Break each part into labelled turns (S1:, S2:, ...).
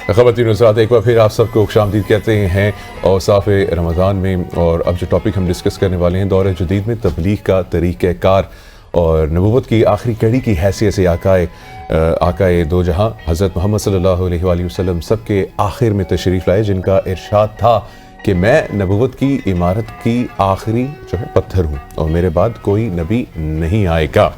S1: خواتین و حضرات، ایک بار پھر آپ سب کو خوشامدید کہتے ہیں اوصاف رمضان میں. اور اب جو ٹاپک ہم ڈسکس کرنے والے ہیں، دور جدید میں تبلیغ کا طریقہ کار اور نبوت کی آخری کڑی کی حیثیت سے آقائے دو جہاں حضرت محمد صلی اللہ علیہ وآلہ وسلم سب کے آخر میں تشریف لائے، جن کا ارشاد تھا کہ میں نبوت کی عمارت کی آخری پتھر ہوں اور میرے بعد کوئی نبی نہیں آئے گا.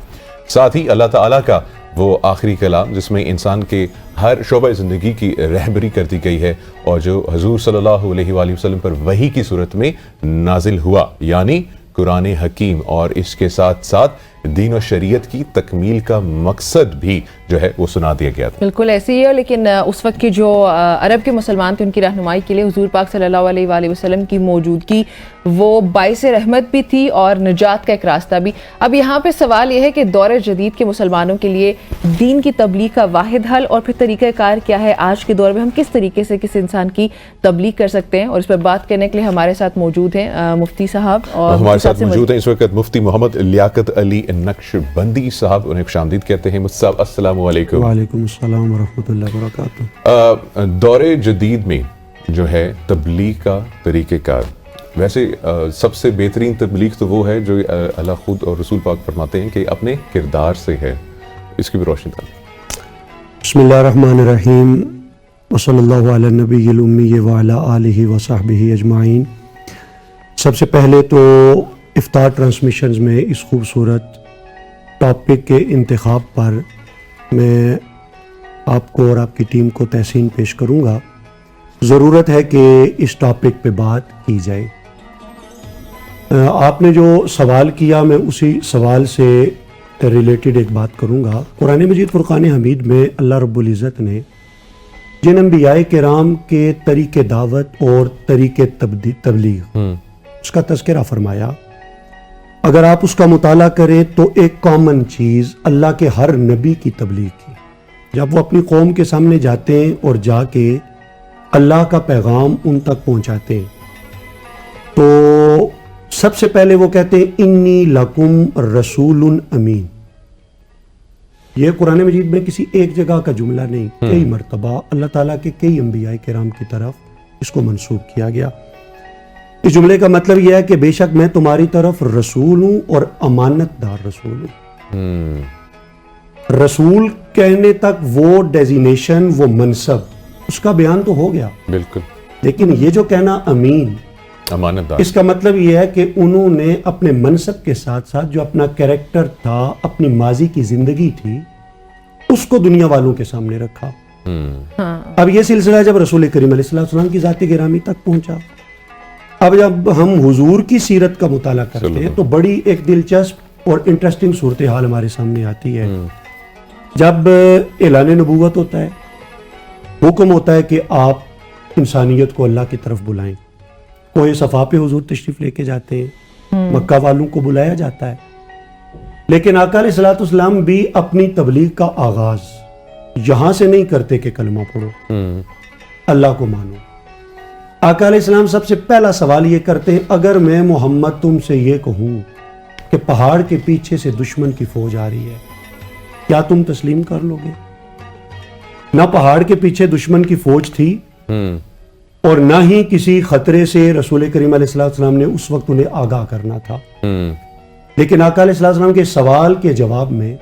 S1: ساتھ ہی اللہ تعالیٰ کا وہ آخری کلام جس میں انسان کے ہر شعبہ زندگی کی رہبری کر دی گئی ہے اور جو حضور صلی اللہ علیہ وآلہ وسلم پر وحی کی صورت میں نازل ہوا، یعنی قرآن حکیم، اور اس کے ساتھ ساتھ دین و شریعت کی تکمیل کا مقصد بھی جو ہے وہ سنا دیا گیا تھا.
S2: بالکل ایسے ہی ہے، لیکن اس وقت کے جو عرب کے مسلمان تھے ان کی رہنمائی کے لیے حضور پاک صلی اللہ علیہ وآلہ وسلم کی موجودگی وہ باعث رحمت بھی تھی اور نجات کا ایک راستہ بھی. اب یہاں پہ سوال یہ ہے کہ دور جدید کے مسلمانوں کے لیے دین کی تبلیغ کا واحد حل اور پھر طریقہ کار کیا ہے؟ آج کے دور میں ہم کس طریقے سے کس انسان کی تبلیغ کر سکتے ہیں؟ اور اس پر بات کرنے کے لیے ہمارے ساتھ موجود ہیں مفتی صاحب، اور
S1: ہمارے ساتھ موجود ہیں اس وقت مفتی محمد لیاقت علی نقشبندی صاحب. انہیں خوشامدید کہتے ہیں. مفتی صاحب السلام علیکم.
S3: وعلیکم السلام ورحمۃ اللہ وبرکاتہ.
S1: دور جدید میں جو ہے تبلیغ کا طریقہ کار، ویسے سب سے بہترین تبلیغ تو وہ ہے جو اللہ خود اور رسول پاک فرماتے ہیں کہ اپنے کردار سے ہے. اس کی بھی روشنی ڈالیں.
S3: بسم اللہ الرحمن الرحیم وصلی اللہ علی النبی الامی وعلی آلہ وصحبہ اجمعین. سب سے پہلے تو افطار ٹرانسمیشنز میں اس خوبصورت ٹاپک کے انتخاب پر میں آپ کو اور آپ کی ٹیم کو تحسین پیش کروں گا. ضرورت ہے کہ اس ٹاپک پہ بات کی جائے. آپ نے جو سوال کیا میں اسی سوال سے ریلیٹڈ ایک بات کروں گا. قرآن مجید فرقان حمید میں اللہ رب العزت نے جن انبیاء کرام کے طریق دعوت اور طریق تبلیغ اس کا تذکرہ فرمایا. اگر آپ اس کا مطالعہ کریں تو ایک کامن چیز اللہ کے ہر نبی کی تبلیغ کی. جب وہ اپنی قوم کے سامنے جاتے ہیں اور جا کے اللہ کا پیغام ان تک پہنچاتے ہیں تو سب سے پہلے وہ کہتے ہیں انی لکم رسول امین. یہ قرآن مجید میں کسی ایک جگہ کا جملہ نہیں، کئی مرتبہ اللہ تعالیٰ کے کئی انبیاء کرام کی طرف اس کو منسوب کیا گیا. اس جملے کا مطلب یہ ہے کہ بے شک میں تمہاری طرف رسول ہوں اور امانت دار رسول ہوں. رسول کہنے تک وہ ڈیزینیشن، وہ منصب، اس کا بیان تو ہو گیا
S1: بالکل،
S3: لیکن یہ جو کہنا امین،
S1: امانت دار،
S3: اس کا مطلب یہ ہے کہ انہوں نے اپنے منصب کے ساتھ ساتھ جو اپنا کریکٹر تھا، اپنی ماضی کی زندگی تھی، اس کو دنیا والوں کے سامنے رکھا. اب یہ سلسلہ جب رسول کریم علیہ السلام کی ذات گرامی تک پہنچا، اب جب ہم حضور کی سیرت کا مطالعہ کرتے ہیں تو بڑی ایک دلچسپ اور انٹرسٹنگ صورتحال ہمارے سامنے آتی ہے. جب اعلان نبوت ہوتا ہے، حکم ہوتا ہے کہ آپ انسانیت کو اللہ کی طرف بلائیں. کوہ صفا پہ حضور تشریف لے کے جاتے ہیں، مکہ والوں کو بلایا جاتا ہے، لیکن آقا علیہ الصلوۃ والسلام بھی اپنی تبلیغ کا آغاز یہاں سے نہیں کرتے کہ کلمہ پڑھو، اللہ کو مانو. آقا علیہ السلام سب سے پہلا سوال یہ کرتے ہیں، اگر میں محمد تم سے یہ کہوں کہ پہاڑ کے پیچھے سے دشمن کی فوج آ رہی ہے، کیا تم تسلیم کر لو گے؟ نہ پہاڑ کے پیچھے دشمن کی فوج تھی اور نہ ہی کسی خطرے سے رسول کریم علیہ السلام نے اس وقت انہیں آگاہ کرنا تھا. لیکن آقا علیہ السلام کے سوال کے جواب میں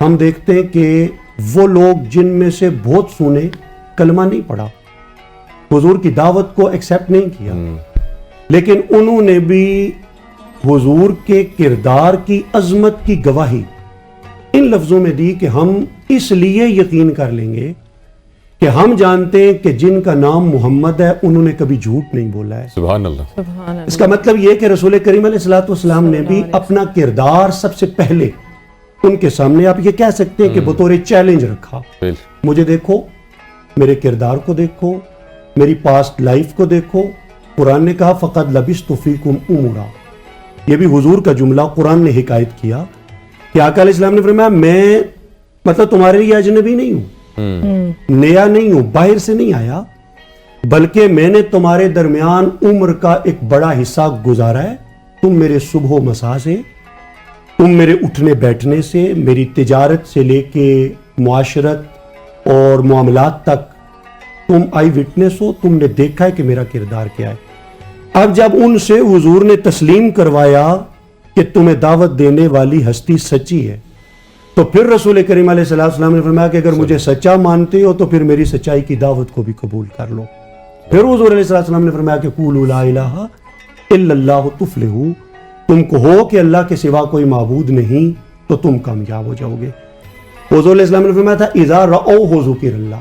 S3: ہم دیکھتے ہیں کہ وہ لوگ جن میں سے بہت سو نے کلمہ نہیں پڑھا، حضور کی دعوت کو ایکسیپٹ نہیں کیا، لیکن انہوں نے بھی حضور کے کردار کی عظمت کی گواہی ان لفظوں میں دی کہ ہم اس لیے یقین کر لیں گے کہ ہم جانتے ہیں کہ جن کا نام محمد ہے انہوں نے کبھی جھوٹ نہیں بولا ہے.
S1: سبحان اللہ.
S3: اس کا مطلب یہ کہ رسول کریم علیہ السلام نے بھی اپنا کردار سب سے پہلے ان کے سامنے آپ یہ کہہ سکتے ہیں کہ بطور چیلنج رکھا. مجھے دیکھو، میرے کردار کو دیکھو، میری پاسٹ لائف کو دیکھو. قرآن نے کہا فقد لبثت فیکم امورا. یہ بھی حضور کا جملہ قرآن نے حکایت کیا کہ آقا علیہ السلام نے فرمایا میں مطلب تمہارے لیے اجنبی نہیں ہوں، نیا نہیں ہوں، باہر سے نہیں آیا، بلکہ میں نے تمہارے درمیان عمر کا ایک بڑا حصہ گزارا ہے. تم میرے صبح و مساء سے، تم میرے اٹھنے بیٹھنے سے، میری تجارت سے لے کے معاشرت اور معاملات تک تم آئی وٹنس ہو, تم نے دیکھا ہے کہ میرا کردار کیا ہے. اب جب ان سے حضور نے تسلیم کروایا کہ تمہیں دعوت دینے والی ہستی سچی ہے, تو پھر رسول کریم علیہ السلام نے فرمایا کہ اگر مجھے سچا مانتے ہو تو پھر میری سچائی کی دعوت کو بھی قبول کر لو. پھر حضور علیہ السلام نے فرمایا کہ قولوا لا الہ الا اللہ تفلحوا, تم کہو کہ اللہ کے سوا کوئی معبود نہیں تو تم کامیاب ہو جاؤ گے. حضور علیہ السلام نے فرمایا تھا اذا رأوہ ذکر اللہ,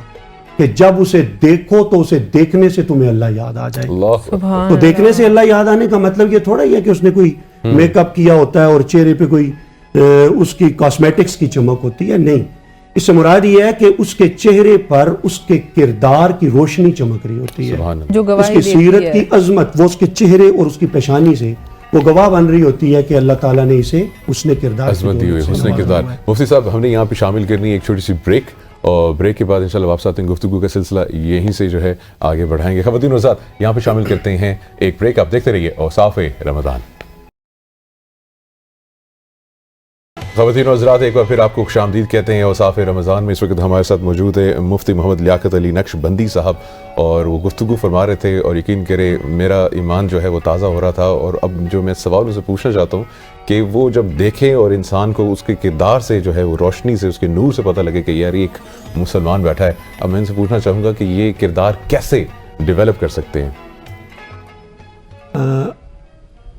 S3: کہ جب اسے دیکھو تو اسے دیکھنے سے تمہیں اللہ یاد آ جائے. تو دیکھنے سے اللہ یاد آنے کا مطلب یہ تھوڑا ہی ہے کہ اس نے کوئی میک اپ کیا ہوتا ہے اور چہرے پہ کوئی اس کی کاسمیٹکس کی چمک ہوتی ہے, نہیں. اس سے مراد یہ ہے کہ اس کے چہرے پر اس کے کردار کی روشنی چمک رہی ہوتی ہے,
S2: جو
S3: اس کی سیرت کی عظمت وہ اس کے چہرے اور اس کی پیشانی سے وہ گواہ بن رہی ہوتی ہے کہ اللہ تعالیٰ نے اسے حسن کردار
S1: عظمت دی ہوئی, حسن کردار. مفتی صاحب ہم نے یہاں پہ شامل کرنی ایک چھوٹی سی بریک, اور بریک کے بعد انشاءاللہ واپس آتے ہیں, گفتگو کا سلسلہ یہیں سے جو ہے آگے بڑھائیں گے. خواتین و حضرات یہاں پہ شامل کرتے ہیں ایک بریک, آپ دیکھتے رہیے اوصاف رمضان. خواتین و حضرات ایک بار پھر آپ کو خوش آمدید کہتے ہیں اوصاف رمضان میں. اس وقت ہمارے ساتھ موجود ہے مفتی محمد لیاقت علی نقشبندی صاحب, اور وہ گفتگو فرما رہے تھے, اور یقین کرے میرا ایمان جو ہے وہ تازہ ہو رہا تھا. اور اب جو میں سوال سے پوچھنا چاہتا ہوں کہ وہ جب دیکھیں اور انسان کو اس کے کردار سے جو ہے وہ روشنی سے, اس کے نور سے پتہ لگے کہ یار یہ ایک مسلمان بیٹھا ہے, اب میں ان سے پوچھنا چاہوں گا کہ یہ کردار کیسے ڈیولپ کر سکتے ہیں؟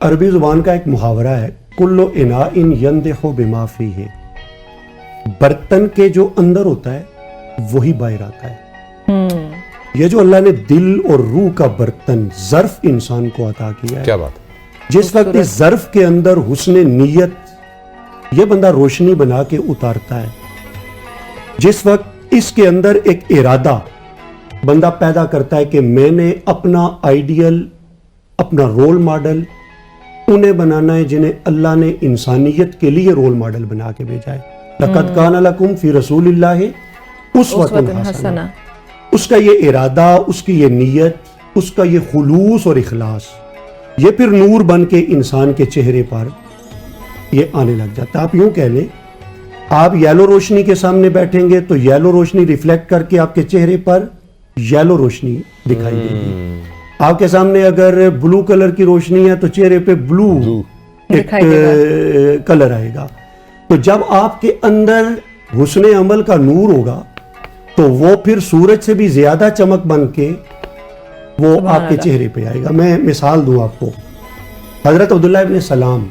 S3: عربی زبان کا ایک محاورہ ہے, کل اناء یندح بما فیہ, برتن کے جو اندر ہوتا ہے وہی باہر آتا ہے. یہ جو اللہ نے دل اور روح کا برتن ظرف انسان کو عطا کیا ہے,
S1: کیا بات ہے.
S3: جس وقت اس ظرف کے اندر حسن نیت یہ بندہ روشنی بنا کے اتارتا ہے, جس وقت اس کے اندر ایک ارادہ بندہ پیدا کرتا ہے کہ میں نے اپنا آئیڈیل, اپنا رول ماڈل انہیں بنانا ہے جنہیں اللہ نے انسانیت کے لیے رول ماڈل بنا کے بھیجا ہے. لقد کان لکم فی رسول اللہ اسوۃ حسنہ. اس کا یہ ارادہ, اس کی یہ نیت, اس کا یہ خلوص اور اخلاص, یہ پھر نور بن کے انسان کے چہرے پر یہ آنے لگ جاتا ہے. آپ یوں کہہ لیں, آپ یلو روشنی کے سامنے بیٹھیں گے تو یلو روشنی ریفلیکٹ کر کے آپ کے چہرے پر یلو روشنی دکھائی دے گی. آپ کے سامنے اگر بلو کلر کی روشنی ہے تو چہرے پہ بلو ایک کلر آئے گا. تو جب آپ کے اندر حسن عمل کا نور ہوگا تو وہ پھر سورج سے بھی زیادہ چمک بن کے وہ آپ کے چہرے پہ آئے گا. میں مثال دوں آپ کو, حضرت عبداللہ ابن سلام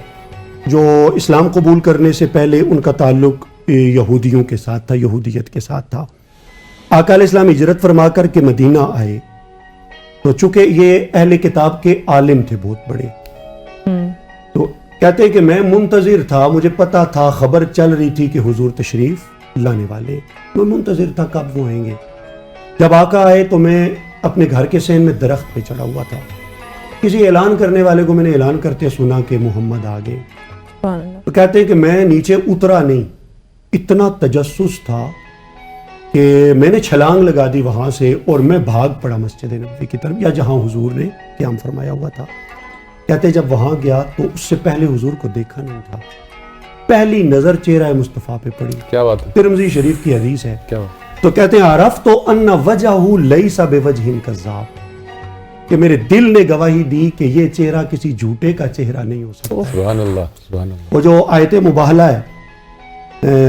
S3: جو اسلام قبول کرنے سے پہلے ان کا تعلق یہودیوں کے ساتھ تھا, یہودیت کے ساتھ تھا. آقا علیہ السلام ہجرت فرما کر کے مدینہ آئے تو چونکہ یہ اہل کتاب کے عالم تھے بہت بڑے, تو کہتے ہیں کہ میں منتظر تھا, مجھے پتا تھا, خبر چل رہی تھی کہ حضور تشریف لانے والے, میں منتظر تھا کب وہ آئیں گے. جب آقا آئے تو میں اپنے گھر کے سین میں درخت پہ چڑھا ہوا تھا. کسی اعلان کرنے والے کو میں نے اعلان کرتے سنا کہ محمد آ گئے. تو کہتے ہیں کہ میں نیچے اترا نہیں, اتنا تجسس تھا کہ میں نے چھلانگ لگا دی وہاں سے اور میں بھاگ پڑا مسجد نبوی کی طرف, یا جہاں حضور نے قیام فرمایا ہوا تھا. کہتے جب وہاں گیا تو اس سے پہلے حضور کو دیکھا نہیں تھا, پہلی نظر چہرہ مصطفیٰ پہ پڑی.
S1: کیا بات ہے,
S3: ترمذی شریف کی حدیث ہے.
S1: کیا بات.
S3: تو کہتے ہیں عرفت ان وجہہ لیس بوجہ کذاب, کہ میرے دل نے گواہی دی کہ یہ چہرہ کسی جھوٹے کا چہرہ نہیں ہو سکتا.
S1: سبحان اللہ, سبحان اللہ.
S3: وہ جو آیت مباہلہ ہے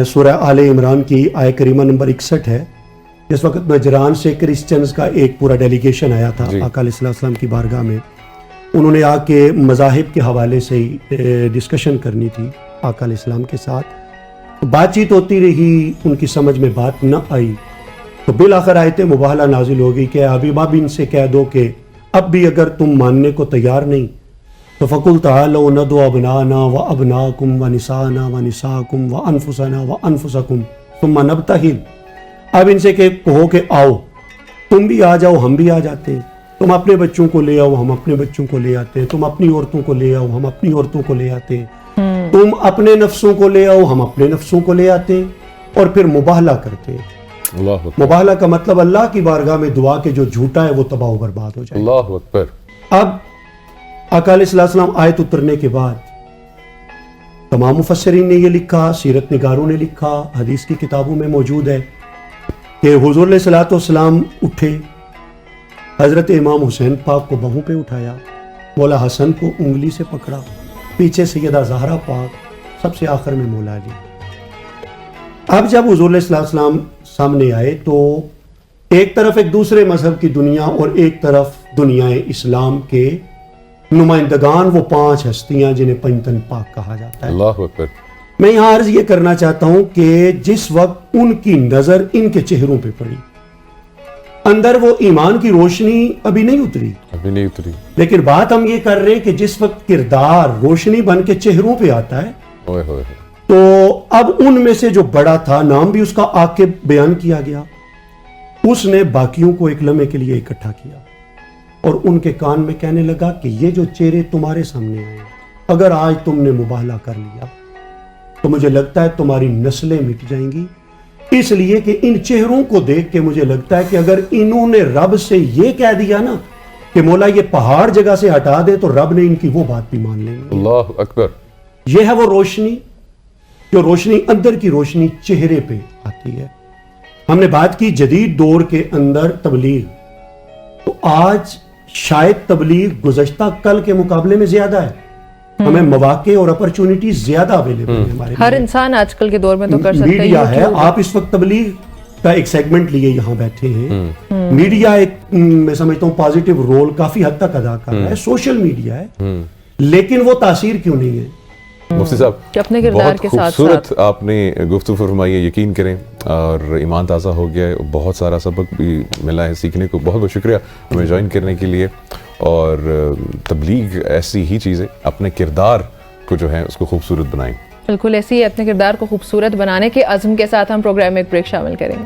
S3: سورہ آل عمران کی آیت کریمہ نمبر 61 ہے, جس وقت نجران سے کرسچنز کا ایک پورا ڈیلیگیشن آیا تھا آقا علیہ السلام کی بارگاہ میں, انہوں نے آ کے مذاہب کے حوالے سے ڈسکشن کرنی تھی آقا علیہ السلام کے ساتھ. بات چیت ہوتی رہی, ان کی سمجھ میں بات نہ آئی, تو بالآخر آیت مباہلہ نازل ہو گئی کہ حبیبہ بن سے کہہ دو کہ اب بھی اگر تم ماننے کو تیار نہیں تو فَقُلْ تَعَالَوْا نَدْعُ أَبْنَاءَنَا وَأَبْنَاءَكُمْ وَنِسَاءَنَا وَنِسَاءَكُمْ وَأَنفُسَنَا وَأَنفُسَكُمْ ثُمَّ نَبْتَهِلْ. اب ان سے کہو کہ آؤ, تم بھی آ جاؤ, ہم بھی آ جاتے ہیں, تم اپنے بچوں کو لے آؤ, ہم اپنے بچوں کو لے آتے ہیں, تم اپنی عورتوں کو لے آؤ, ہم اپنی عورتوں کو لے آتے ہیں, تم اپنے نفسوں کو لے آؤ, ہم اپنے نفسوں کو لے آتے ہیں, اور پھر مباہلہ کرتے ہیں. مباہلہ کا مطلب اللہ کی بارگاہ میں دعا کہ جو جھوٹا ہے وہ تباہ و برباد ہو جائے.
S1: اللہ اکبر.
S3: اب آقا علیہ السلام آیت اترنے کے بعد تمام مفسرین نے یہ لکھا, سیرت نگاروں نے لکھا, حدیث کی کتابوں میں موجود ہے کہ حضور علیہ الصلوۃ والسلام اٹھے, حضرت امام حسین پاک کو باہوں پہ اٹھایا، مولا حسن کو انگلی سے پکڑا، پیچھے سیدہ زہرا پاک، سب سے آخر میں مولا علی۔ اب جب حضور علیہ السلام سامنے آئے تو ایک طرف ایک دوسرے مذہب کی دنیا اور ایک طرف دنیا اسلام کے نمائندگان، وہ 5 ہستیاں جنہیں پنجتن پاک کہا جاتا ہے۔
S1: اللہ اکبر۔
S3: میں یہاں عرض یہ کرنا چاہتا ہوں کہ جس وقت ان کی نظر ان کے چہروں پہ پڑی، اندر وہ ایمان کی روشنی ابھی نہیں اتری، لیکن بات ہم یہ کر رہے ہیں کہ جس وقت کردار روشنی بن کے چہروں پہ آتا ہے تو اب ان میں سے جو بڑا تھا، نام بھی اس کا عاقب بیان کیا گیا، اس نے باقیوں کو ایک لمحے کے لیے اکٹھا کیا اور ان کے کان میں کہنے لگا کہ یہ جو چہرے تمہارے سامنے آئے، اگر آج تم نے مباہلہ کر لیا تو مجھے لگتا ہے تمہاری نسلیں مٹ جائیں گی، اس لیے کہ ان چہروں کو دیکھ کے مجھے لگتا ہے کہ اگر انہوں نے رب سے یہ کہہ دیا نا کہ مولا یہ پہاڑ جگہ سے ہٹا دے، تو رب نے ان کی وہ بات بھی مان لیں گے۔
S1: اللہ اکبر۔
S3: یہ ہے وہ روشنی، جو روشنی اندر کی روشنی چہرے پہ آتی ہے۔ ہم نے بات کی جدید دور کے اندر تبلیغ، تو آج شاید تبلیغ گزشتہ کل کے مقابلے میں زیادہ ہے، ہمیں مواقع اور اپرچونٹیز زیادہ اویلیبل ہیں ہمارے
S2: ہر انسان آج کل کے دور میں تو کر سکتا ہے۔
S3: میڈیا ہے، آپ اس وقت تبلیغ کا ایک سیگمنٹ لیے یہاں بیٹھے ہیں، میڈیا ایک میں سمجھتا ہوں پازیٹیو رول کافی حد تک ادا کر رہا ہے، سوشل میڈیا ہے، لیکن وہ تاثیر کیوں نہیں ہے؟
S1: مفتی صاحب
S2: کہ اپنے کردار
S1: بہت
S2: کے ساتھ
S1: خوبصورت آپ نے گفتگو فرمائی ہے، یقین کریں اور ایمان تازہ ہو گیا ہے، بہت سارا سبق بھی ملا ہے سیکھنے کو۔ بہت بہت شکریہ ہمیں جوائن کرنے کے لیے۔ اور تبلیغ ایسی ہی چیز ہے، اپنے کردار کو جو ہے اس کو خوبصورت بنائیں۔
S2: بالکل ایسی ہی اپنے کردار کو خوبصورت بنانے کے عزم کے ساتھ ہم پروگرام میں ایک بریک شامل کریں گے۔